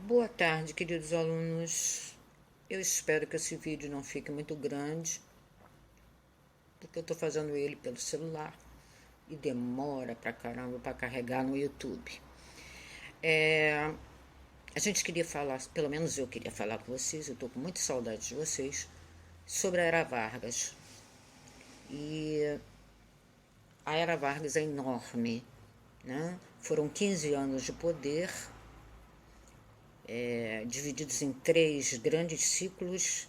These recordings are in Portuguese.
Boa tarde, queridos alunos. Eu espero que esse vídeo não fique muito grande, porque eu estou fazendo ele pelo celular e demora pra caramba para carregar no YouTube. A gente queria falar, pelo menos eu queria falar com vocês, eu estou com muita saudade de vocês, sobre a Era Vargas. E a Era Vargas é enorme, né? Foram 15 anos de poder, divididos em 3 grandes ciclos,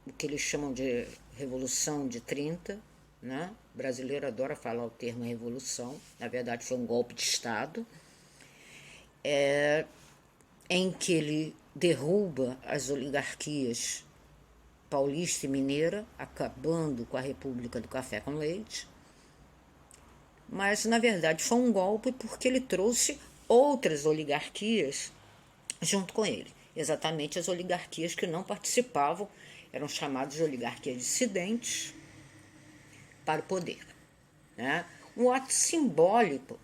o que eles chamam de Revolução de 30, né? O brasileiro adora falar o termo revolução, na verdade foi um golpe de Estado, em que ele derruba as oligarquias paulista e mineira, acabando com a República do Café com Leite. Mas, na verdade, foi um golpe porque ele trouxe outras oligarquias junto com ele. Exatamente as oligarquias que não participavam, eram chamadas de oligarquias dissidentes para o poder. Né? Um ato simbólico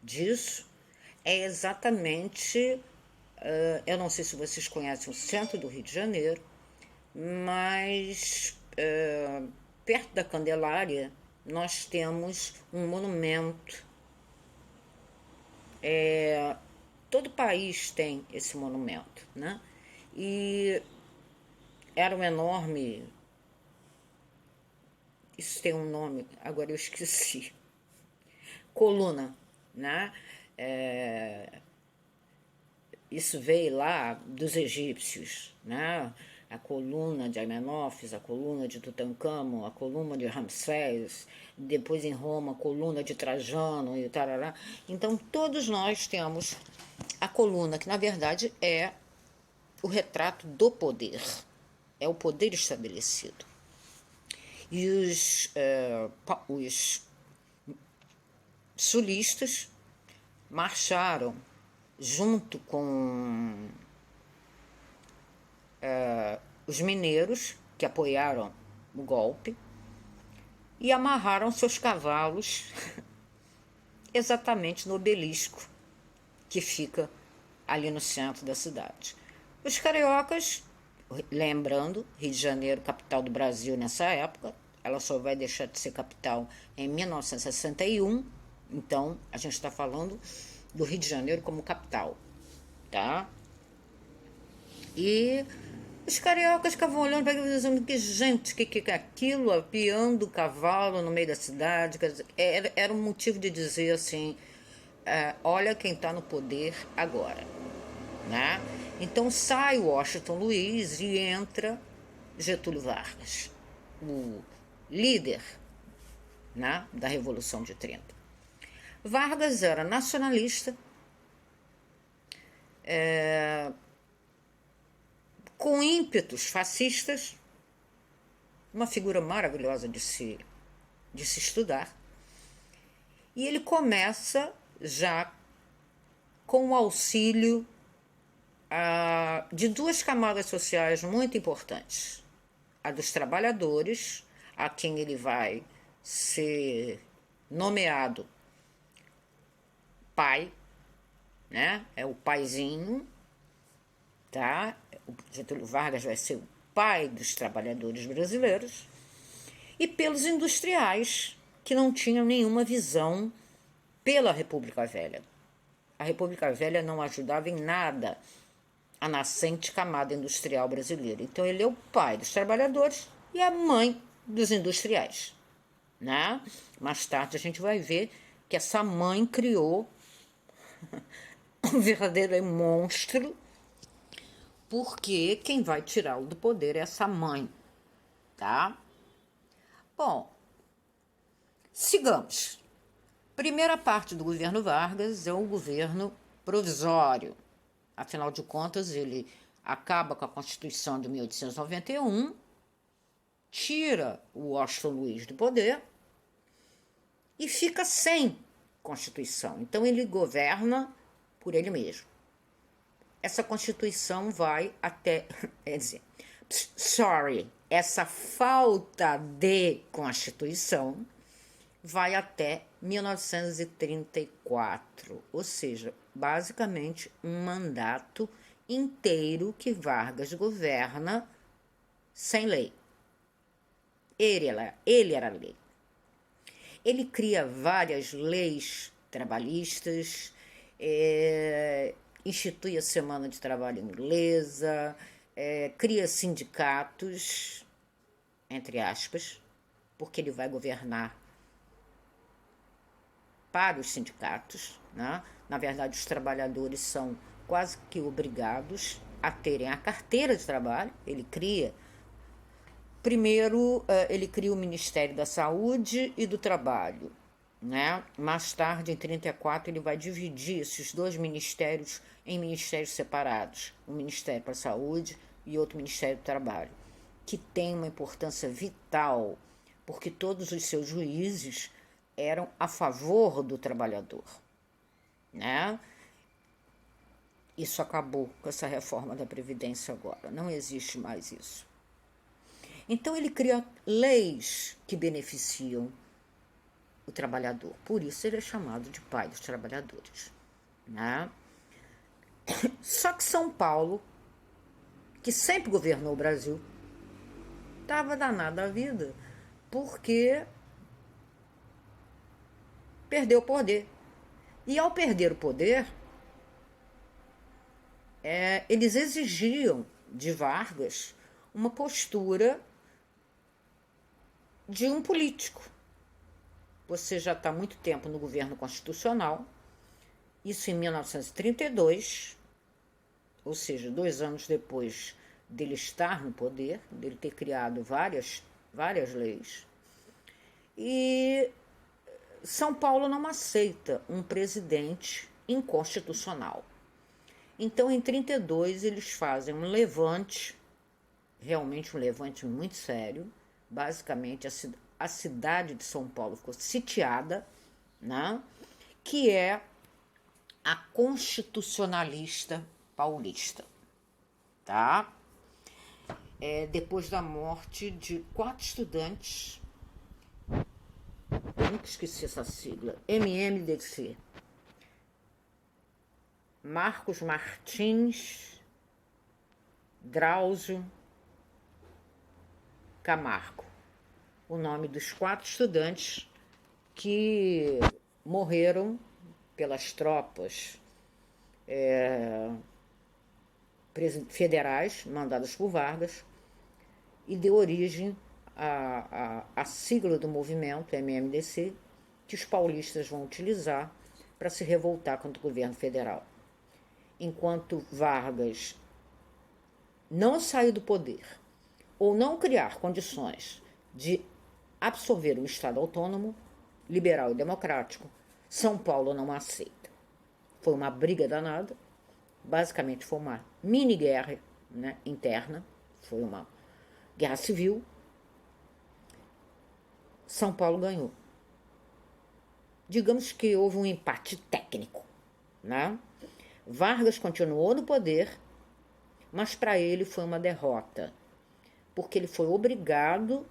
disso é exatamente, eu não sei se vocês conhecem o centro do Rio de Janeiro, mas perto da Candelária nós temos um monumento. Todo país tem esse monumento, né? E era um enorme. Isso tem um nome, agora eu esqueci. Coluna, né? Isso veio lá dos egípcios, né? A coluna de Amenófis, a coluna de Tutancâmon, a coluna de Ramsés, depois em Roma, a coluna de Trajano e tarará. Então todos nós temos a coluna, que na verdade é o retrato do poder, é o poder estabelecido. E os sulistas marcharam junto com os mineiros, que apoiaram o golpe, e amarraram seus cavalos exatamente no obelisco que fica ali no centro da cidade. Os cariocas, lembrando, Rio de Janeiro, capital do Brasil nessa época, ela só vai deixar de ser capital em 1961, então a gente está falando do Rio de Janeiro como capital, tá? E os cariocas ficavam olhando para aquilo dizendo que gente, que é aquilo, apiando o cavalo no meio da cidade. Quer dizer, era um motivo de dizer assim, olha quem está no poder agora, né? Então sai Washington Luiz e entra Getúlio Vargas, o líder, né, da Revolução de 30. Vargas era nacionalista, com ímpetos fascistas, uma figura maravilhosa de se estudar. E ele começa já com o auxílio de 2 camadas sociais muito importantes. A dos trabalhadores, a quem ele vai ser nomeado pai, né? É o paizinho, tá? O Getúlio Vargas vai ser o pai dos trabalhadores brasileiros, e pelos industriais, que não tinham nenhuma visão pela República Velha. A República Velha não ajudava em nada a nascente camada industrial brasileira. Então ele é o pai dos trabalhadores e a mãe dos industriais, né? Mais tarde a gente vai ver que essa mãe criou um verdadeiro monstro, porque quem vai tirá-lo do poder é essa mãe, tá? Bom, sigamos. Primeira parte do governo Vargas é o governo provisório. Afinal de contas, ele acaba com a Constituição de 1891, tira o Washington Luiz do poder e fica sem Constituição. Então ele governa por ele mesmo. Essa Constituição vai até, essa falta de Constituição vai até 1934, ou seja, basicamente um mandato inteiro que Vargas governa sem lei. Ele era lei. Ele cria várias leis trabalhistas, institui a Semana de Trabalho Inglesa, cria sindicatos, entre aspas, porque ele vai governar para os sindicatos, né? Na verdade, os trabalhadores são quase que obrigados a terem a carteira de trabalho. Ele cria, primeiro, ele cria o Ministério da Saúde e do Trabalho, né? Mais tarde, em 1934, ele vai dividir esses dois ministérios em ministérios separados, um Ministério para a Saúde e outro Ministério do Trabalho, que tem uma importância vital, porque todos os seus juízes eram a favor do trabalhador, né? Isso acabou com essa reforma da Previdência agora, não existe mais isso. Então ele cria leis que beneficiam o trabalhador, por isso ele é chamado de pai dos trabalhadores, né? Só que São Paulo, que sempre governou o Brasil, estava danada a vida, porque perdeu o poder. E ao perder o poder, eles exigiam de Vargas uma postura de um político. Você já está há muito tempo no governo constitucional, isso em 1932, ou seja, 2 anos depois dele estar no poder, dele ter criado várias leis. E São Paulo não aceita um presidente inconstitucional. Então, em 1932, eles fazem um levante, realmente um levante muito sério. Basicamente, a cidade de São Paulo ficou sitiada, né? Que é a Constitucionalista Paulista, tá? Depois da morte de 4 estudantes, eu nunca esqueci essa sigla, MMDC, Marcos Martins, Drauzio, Camargo, o nome dos 4 estudantes que morreram pelas tropas federais mandadas por Vargas, e deu origem à sigla do movimento, MMDC, que os paulistas vão utilizar para se revoltar contra o governo federal. Enquanto Vargas não sair do poder ou não criar condições de absorver um Estado autônomo, liberal e democrático, São Paulo não aceita. Foi uma briga danada, basicamente foi uma mini-guerra, né, interna, foi uma guerra civil. São Paulo ganhou. Digamos que houve um empate técnico, né? Vargas continuou no poder, mas para ele foi uma derrota, porque ele foi obrigado,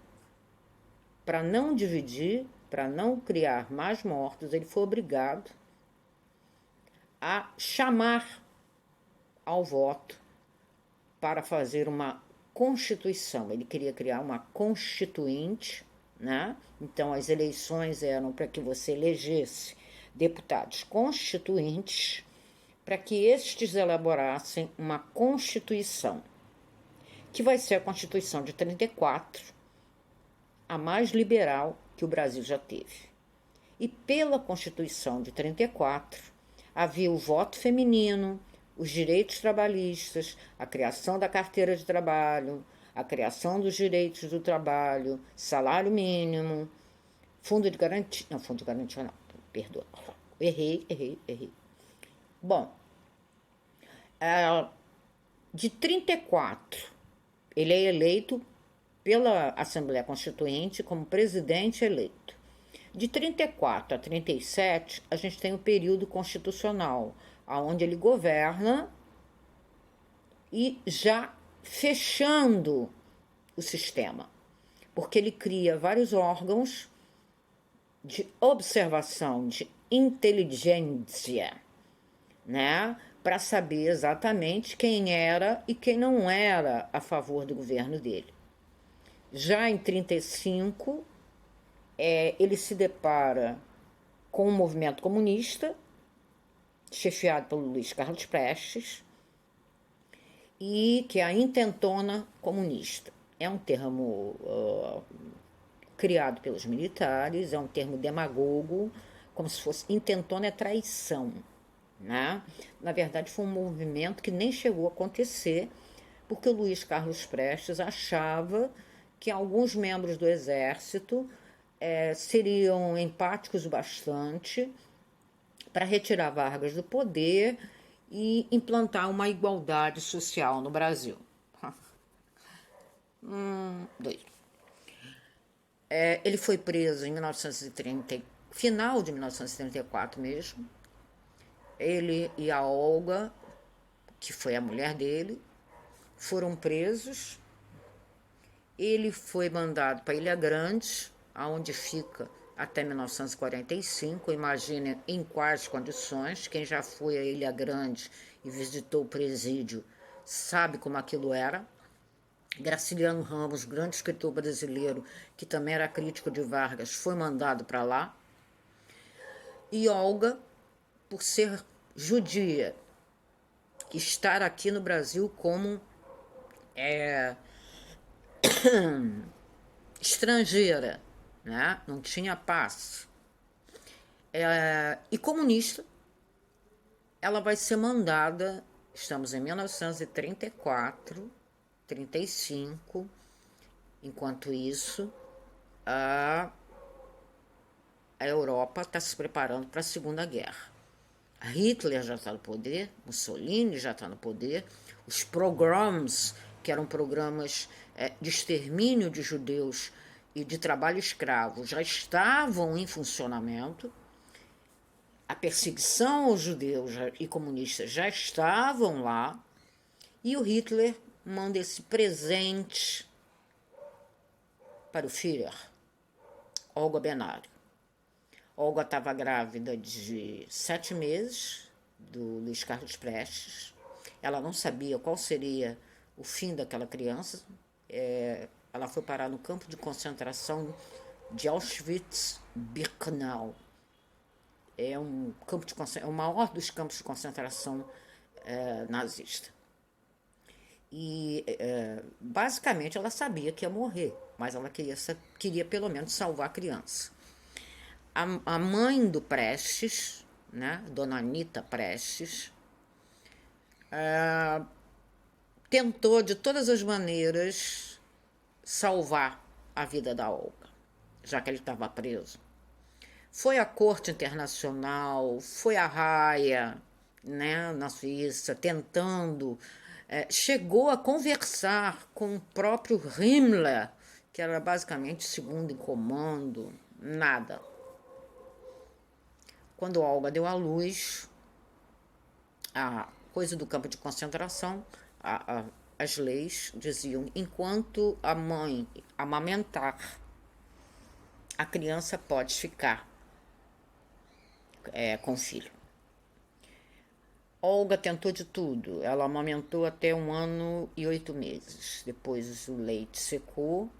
para não dividir, para não criar mais mortos, ele foi obrigado a chamar ao voto para fazer uma constituição. Ele queria criar uma constituinte, né? Então as eleições eram para que você elegesse deputados constituintes, para que estes elaborassem uma constituição, que vai ser a Constituição de 1934, a mais liberal que o Brasil já teve. E pela Constituição de 1934, havia o voto feminino, os direitos trabalhistas, a criação da carteira de trabalho, a criação dos direitos do trabalho, salário mínimo, fundo de garantia... Não, fundo de garantia não, perdoa. Errei. Bom, de 1934, ele é eleito pela Assembleia Constituinte como presidente eleito. De 1934 a 1937, a gente tem o período constitucional, onde ele governa e já fechando o sistema, porque ele cria vários órgãos de observação, de inteligência, né? Para saber exatamente quem era e quem não era a favor do governo dele. Já em 1935, ele se depara com o movimento comunista, chefiado pelo Luiz Carlos Prestes, e que é a intentona comunista. É um termo criado pelos militares, é um termo demagogo, como se fosse intentona é traição, né? Na verdade, foi um movimento que nem chegou a acontecer, porque o Luiz Carlos Prestes achava que alguns membros do exército seriam empáticos bastante para retirar Vargas do poder e implantar uma igualdade social no Brasil. Doido. Ele foi preso em 1930, final de 1934 mesmo. Ele e a Olga, que foi a mulher dele, foram presos. Ele foi mandado para Ilha Grande, aonde fica até 1945. Imagine em quais condições. Quem já foi a Ilha Grande e visitou o presídio sabe como aquilo era. Graciliano Ramos, grande escritor brasileiro, que também era crítico de Vargas, foi mandado para lá. E Olga, por ser judia, estar aqui no Brasil como estrangeira, né? Não tinha passe. E comunista, ela vai ser mandada, estamos em 1934, 35, enquanto isso, a Europa está se preparando para a Segunda Guerra. Hitler já está no poder, Mussolini já está no poder, os pogroms, que eram programas de extermínio de judeus e de trabalho escravo, já estavam em funcionamento. A perseguição aos judeus e comunistas já estavam lá, e o Hitler manda esse presente para o Führer, Olga Benário. Olga estava grávida de 7 meses do Luiz Carlos Prestes. Ela não sabia qual seria o fim daquela criança. Ela foi parar no campo de concentração de Auschwitz-Birkenau. É um campo de é o maior dos campos de concentração nazista. E basicamente ela sabia que ia morrer, mas ela queria pelo menos salvar a criança. A mãe do Prestes, né, Dona Anita Prestes, tentou de todas as maneiras salvar a vida da Olga, já que ele estava preso. Foi à Corte Internacional, foi à Haia, né, na Suíça, tentando. Chegou a conversar com o próprio Himmler, que era basicamente segundo em comando, nada. Quando Olga deu à luz, a coisa do campo de concentração, as leis diziam: enquanto a mãe amamentar, a criança pode ficar com o filho. Olga tentou de tudo. Ela amamentou até 1 ano e 8 meses. Depois o leite secou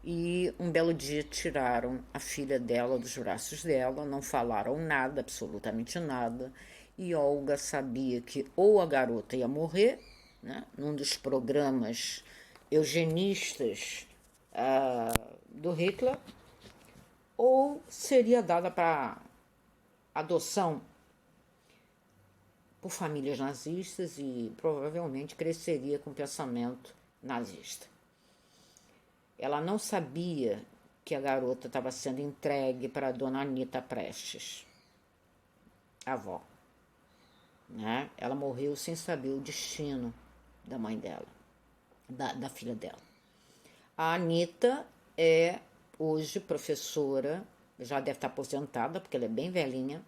e um belo dia tiraram a filha dela dos braços dela, não falaram nada, absolutamente nada, e Olga sabia que ou a garota ia morrer, né, num dos programas eugenistas do Hitler, ou seria dada para adoção por famílias nazistas e provavelmente cresceria com pensamento nazista. Ela não sabia que a garota estava sendo entregue para a Dona Anita Prestes, a avó. Né? Ela morreu sem saber o destino da mãe dela, da filha dela. A Anita é hoje professora, já deve estar aposentada, porque ela é bem velhinha.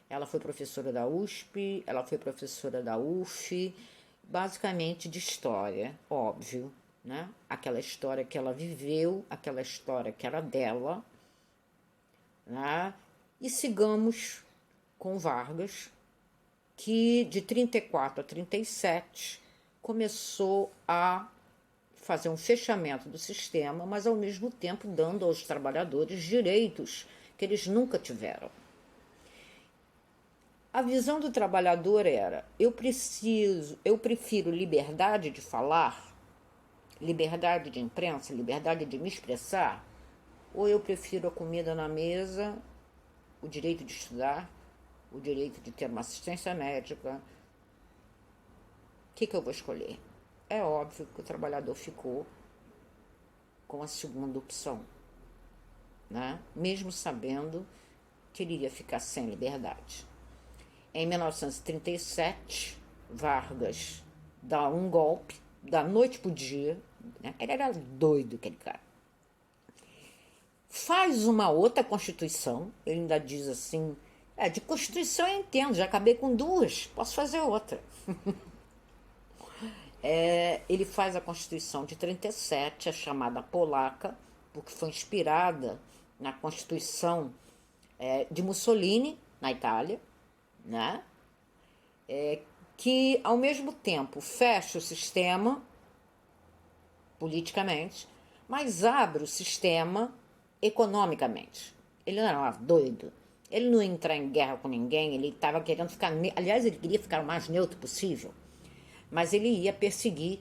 Ela foi professora da USP, ela foi professora da UF, basicamente de história, óbvio, né? Aquela história que ela viveu, aquela história que era dela, né? E sigamos com Vargas, que de 34 a 37 começou a fazer um fechamento do sistema, mas ao mesmo tempo dando aos trabalhadores direitos que eles nunca tiveram. A visão do trabalhador era: eu prefiro liberdade de falar, liberdade de imprensa, liberdade de me expressar, ou eu prefiro a comida na mesa, o direito de estudar, o direito de ter uma assistência médica. O que eu vou escolher? É óbvio que o trabalhador ficou com a segunda opção, né? Mesmo sabendo que ele iria ficar sem liberdade. Em 1937, Vargas dá um golpe, da noite para o dia, né? Ele era doido, aquele cara. Faz uma outra Constituição, ele ainda diz assim, de Constituição eu entendo, já acabei com duas, posso fazer outra. Ele faz a Constituição de 37, a chamada polaca, porque foi inspirada na Constituição de Mussolini, na Itália, né? Que ao mesmo tempo fecha o sistema politicamente, mas abre o sistema economicamente. Ele não era doido, ele não ia entrar em guerra com ninguém, ele estava querendo ficar, aliás, ele queria ficar o mais neutro possível, mas ele ia perseguir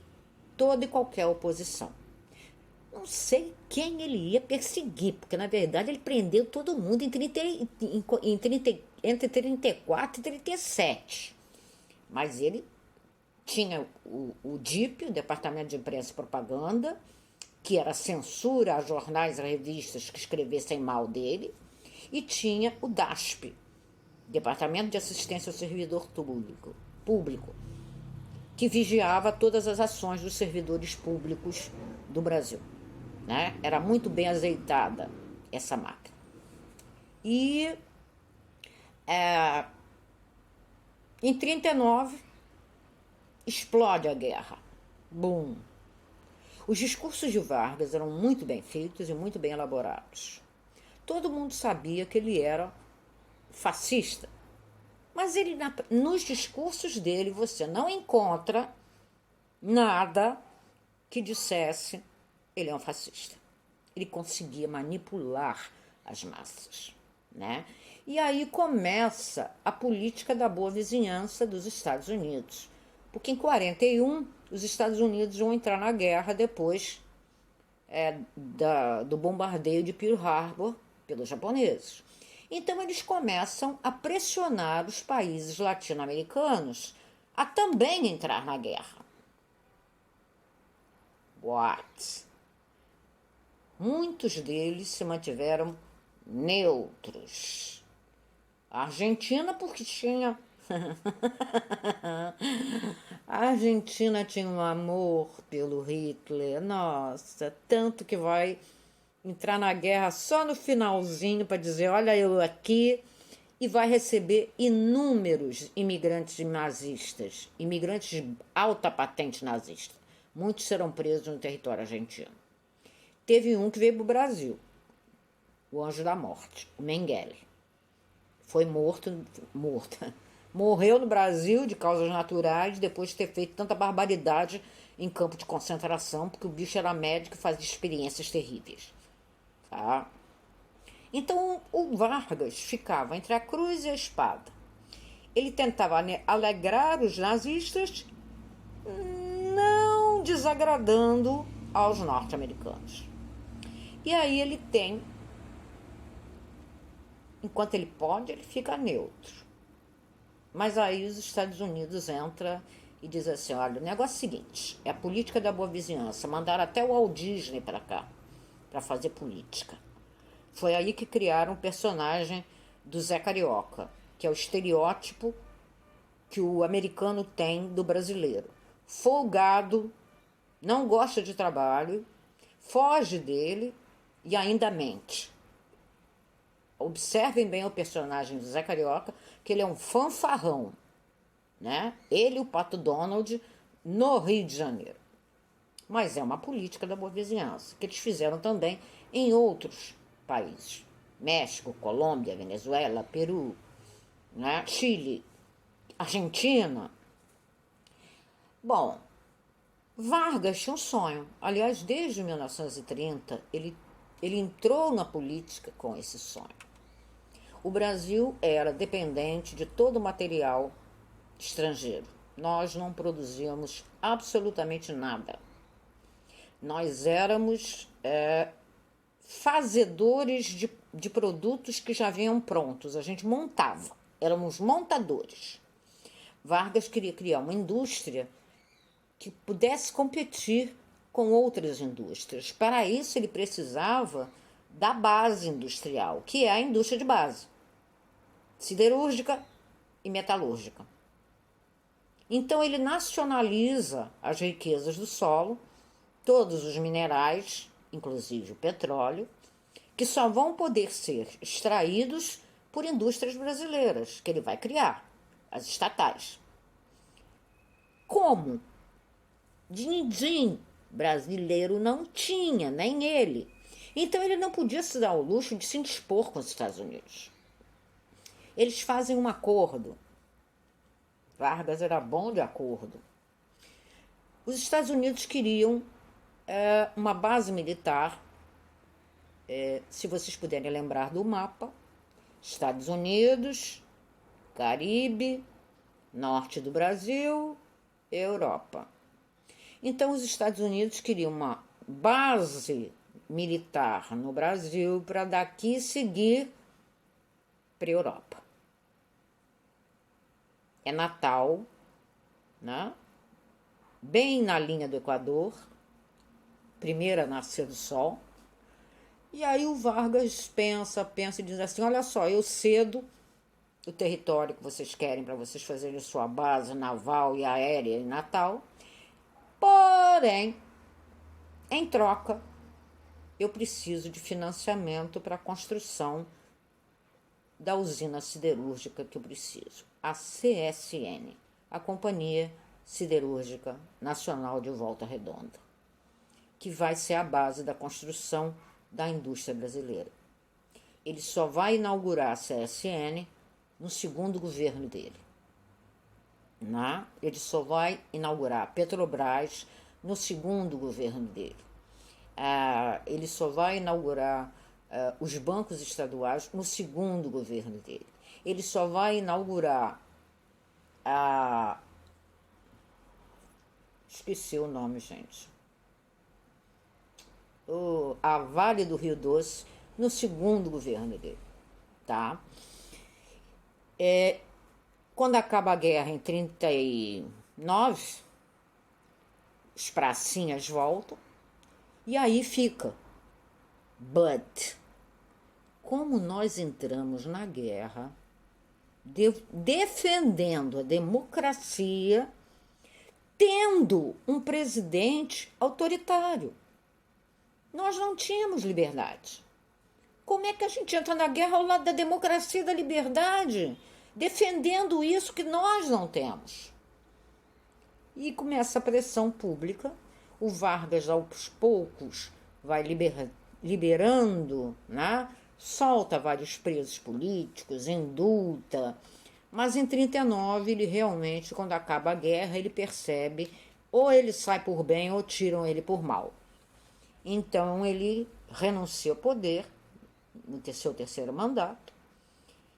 toda e qualquer oposição. Não sei quem ele ia perseguir, porque na verdade ele prendeu todo mundo entre 34 e 37. Mas ele tinha o DIP, o Departamento de Imprensa e Propaganda, que era censura a jornais e revistas que escrevessem mal dele, e tinha o DASP, Departamento de Assistência ao Servidor Público, que vigiava todas as ações dos servidores públicos do Brasil, né? Era muito bem azeitada essa máquina. E em 39 explode a guerra. Bum! Os discursos de Vargas eram muito bem feitos e muito bem elaborados. Todo mundo sabia que ele era fascista, mas ele, nos discursos dele você não encontra nada que dissesse ele é um fascista. Ele conseguia manipular as massas, né? E aí começa a política da boa vizinhança dos Estados Unidos, porque em 41 os Estados Unidos vão entrar na guerra depois do bombardeio de Pearl Harbor pelos japoneses. Então eles começam a pressionar os países latino-americanos a também entrar na guerra. What? Muitos deles se mantiveram neutros. A Argentina, porque tinha... A Argentina tinha um amor pelo Hitler, nossa, tanto que vai entrar na guerra só no finalzinho para dizer, olha eu aqui, e vai receber inúmeros imigrantes nazistas, imigrantes de alta patente nazista. Muitos serão presos no território argentino. Teve um que veio para o Brasil, o Anjo da Morte, o Mengele. Foi morreu no Brasil de causas naturais, depois de ter feito tanta barbaridade em campo de concentração, porque o bicho era médico e fazia experiências terríveis. Tá? Então o Vargas ficava entre a cruz e a espada. Ele tentava alegrar os nazistas, não desagradando aos norte-americanos. E aí ele tem, enquanto ele pode, ele fica neutro. Mas aí os Estados Unidos entra e diz assim, olha, o negócio é o seguinte, é a política da boa vizinhança, mandaram até o Walt Disney para cá, para fazer política. Foi aí que criaram o personagem do Zé Carioca, que é o estereótipo que o americano tem do brasileiro. Folgado, não gosta de trabalho, foge dele e ainda mente. Observem bem o personagem do Zé Carioca, que ele é um fanfarrão, né? Ele e o Pato Donald no Rio de Janeiro. Mas é uma política da boa vizinhança, que eles fizeram também em outros países. México, Colômbia, Venezuela, Peru, né? Chile, Argentina. Bom, Vargas tinha um sonho. Aliás, desde 1930, ele entrou na política com esse sonho. O Brasil era dependente de todo o material estrangeiro. Nós não produzíamos absolutamente nada. Nós éramos fazedores de produtos que já vinham prontos. A gente montava, éramos montadores. Vargas queria criar uma indústria que pudesse competir com outras indústrias. Para isso, ele precisava da base industrial, que é a indústria de base, siderúrgica e metalúrgica. Então, ele nacionaliza as riquezas do solo, todos os minerais, inclusive o petróleo, que só vão poder ser extraídos por indústrias brasileiras, que ele vai criar, as estatais. Como? Din-din brasileiro não tinha, nem ele. Então ele não podia se dar o luxo de se indispor com os Estados Unidos. Eles fazem um acordo. Vargas era bom de acordo. Os Estados Unidos queriam uma base militar, se vocês puderem lembrar do mapa, Estados Unidos, Caribe, norte do Brasil, Europa. Então, os Estados Unidos queriam uma base militar no Brasil para daqui seguir para a Europa. É Natal, né? Bem na linha do Equador, primeira a nascer do sol. E aí o Vargas pensa e diz assim, olha só, eu cedo o território que vocês querem para vocês fazerem sua base naval e aérea em Natal. Porém, em troca, eu preciso de financiamento para a construção da usina siderúrgica que eu preciso. A CSN, a Companhia Siderúrgica Nacional de Volta Redonda, que vai ser a base da construção da indústria brasileira. Ele só vai inaugurar a CSN no segundo governo dele. Ele só vai inaugurar a Petrobras no segundo governo dele. Ele só vai inaugurar os bancos estaduais no segundo governo dele. Ele só vai inaugurar esqueci o nome, gente. A Vale do Rio Doce no segundo governo dele, tá? Quando acaba a guerra em 1939, os pracinhas voltam e aí fica. But, como nós entramos na guerra defendendo a democracia, tendo um presidente autoritário, nós não tínhamos liberdade. Como é que a gente entra na guerra ao lado da democracia e da liberdade? Defendendo isso que nós não temos. E começa a pressão pública. O Vargas, aos poucos, vai liberando, né? Solta vários presos políticos, indulta. Mas em 1939, ele realmente, quando acaba a guerra, ele percebe ou ele sai por bem ou tiram ele por mal. Então ele renuncia ao poder no seu terceiro mandato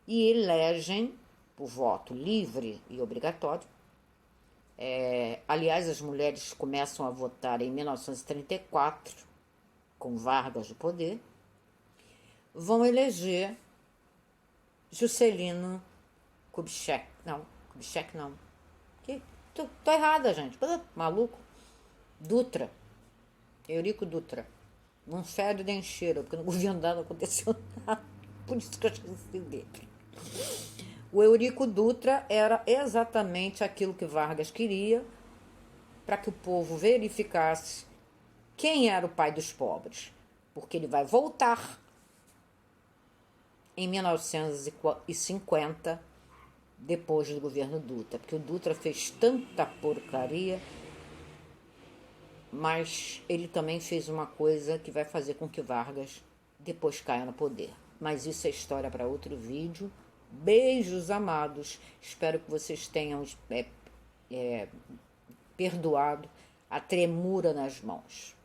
e elegem por voto livre e obrigatório. Aliás, as mulheres começam a votar em 1934, com Vargas no poder, vão eleger Juscelino Kubitschek. Não, Kubitschek não. Tô errada, gente. Maluco. Dutra. Eurico Dutra. Não fede nem cheira, porque no governo dela não aconteceu nada. Por isso que eu esqueci dele. O Eurico Dutra era exatamente aquilo que Vargas queria, para que o povo verificasse quem era o pai dos pobres. Porque ele vai voltar em 1950, depois do governo Dutra. Porque o Dutra fez tanta porcaria, mas ele também fez uma coisa que vai fazer com que Vargas depois caia no poder. mas isso é história para outro vídeo. Beijos amados, espero que vocês tenham perdoado a tremura nas mãos.